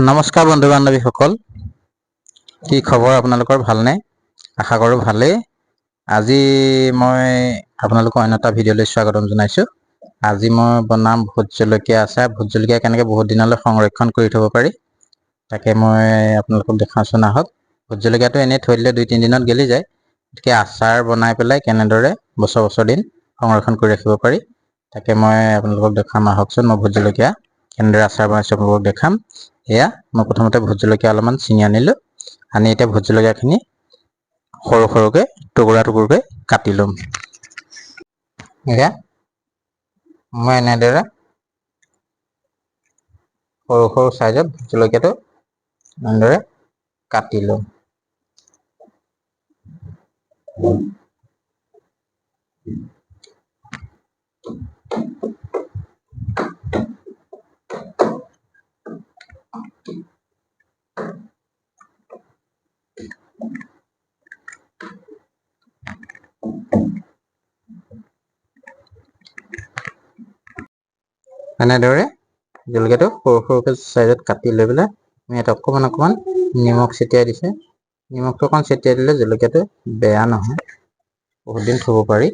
নমস্কাৰ বন্ধু বান্ধৱীসকল, কি খবৰ আপোনালোকৰ? ভালনে? আশা কৰোঁ ভালেই। আজি মই আপোনালোকক অন্য এটা ভিডিঅ'লৈ স্বাগতম জনাইছোঁ। আজি মই বনাম ভোট জলকীয়া আচাৰ। ভোট জলকীয়া কেনেকৈ বহুত দিনলৈ সংৰক্ষণ কৰি থ'ব পাৰি তাকে মই আপোনালোকক দেখাওঁচোন আহক। ভোট জলকীয়াটো এনেই থৈ দিলে 2-3 দিনত গেলি যায়। গতিকে আচাৰ বনাই পেলাই কেনেদৰে বছৰ দিন সংৰক্ষণ কৰি ৰাখিব পাৰি তাকে মই আপোনালোকক দেখাম আহকচোন। মই ভোট জলকীয়া কেনেদৰে আচাৰ বনাইছোঁ আপোনালোকক দেখাম। এয়া মই প্ৰথমতে ভোট জলকীয়া অলপমান ছিঙি আনিলোঁ। আনি এতিয়া ভোট জলকীয়াখিনি সৰু সৰুকৈ টুকুৰাকৈ কাটি ল'ম। এয়া মই এনেদৰে সৰু চাইজত ভোট জলকীয়াটো এনেদৰে কাটি ল'ম। এনেদৰে জলকীয়াটো সৰু চাইজত কাটি লৈ পেলাই আমি ইয়াত অকণমান নিমখ ছটিয়াই দিছে। নিমখটো অকণ ছটিয়াই দিলে জলকীয়াটো বেয়া নহয়, বহুত দিন থ'ব পাৰি।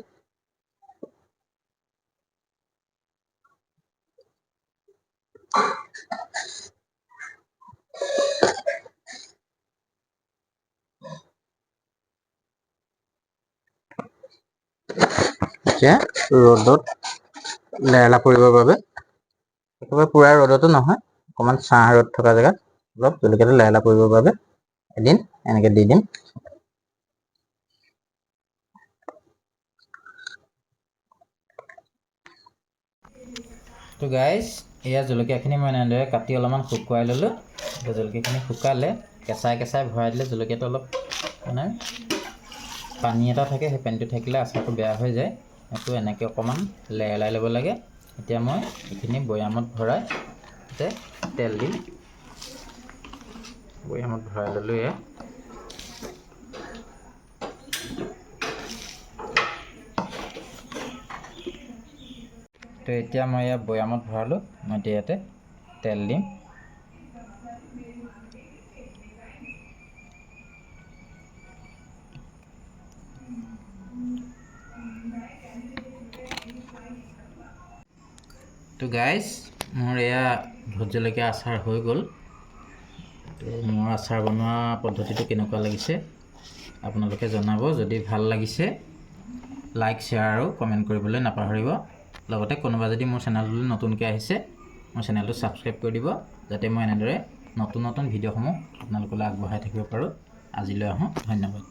এতিয়া ৰ'দত লেৰেলা পৰিবৰ বাবে, একেবাৰে পুৰা ৰ'দতো নহয়, অকণমান ছাঁ ৰ'দ থকা জেগাত অলপ জলকীয়াটো লেৰেলা পৰিবৰ বাবে এদিন এনেকৈ দি দিম। তো গাইজ, এয়া জলকীয়াখিনি মই এনেদৰে কাটি অলপমান শুকুৱাই ল'লোঁ। এতিয়া জলকীয়াখিনি শুকালে কেঁচাই ভৰাই দিলে জলকীয়াটো অলপ মানে পানী এটা থাকে, সেই পানীটো থাকিলে আচাৰটো বেয়া হৈ যায়। সেইটো এনেকৈ অকণমান লেৰেলাই ল'ব লাগে। এতিয়া মই এইখিনি বৈয়ামত ভৰাই তাতে তেল দিম। বৈয়ামত ভৰাই ল'লোঁ। এয়া তো এতিয়া মই ইয়াত বৈয়ামত ভৰালোঁ। মই এতিয়া ইয়াতে তেল দিম। তো গাইজ, মোৰ এয়া ভোট জলকীয়া আচাৰ হৈ গ'ল। তো মোৰ আচাৰ বনোৱা পদ্ধতিটো কেনেকুৱা লাগিছে আপোনালোকে জনাব। যদি ভাল লাগিছে লাইক, শ্বেয়াৰ আৰু কমেণ্ট কৰিবলৈ নাপাহৰিব। লগতে কোনোবা যদি মোৰ চেনেললৈ নতুনকৈ আহিছে, মোৰ চেনেলটো ছাবস্ক্ৰাইব কৰি দিব, যাতে মই এনেদৰে নতুন ভিডিঅ'সমূহ আপোনালোকলৈ আগবঢ়াই থাকিব পাৰোঁ। আজিলৈ আহোঁ, ধন্যবাদ।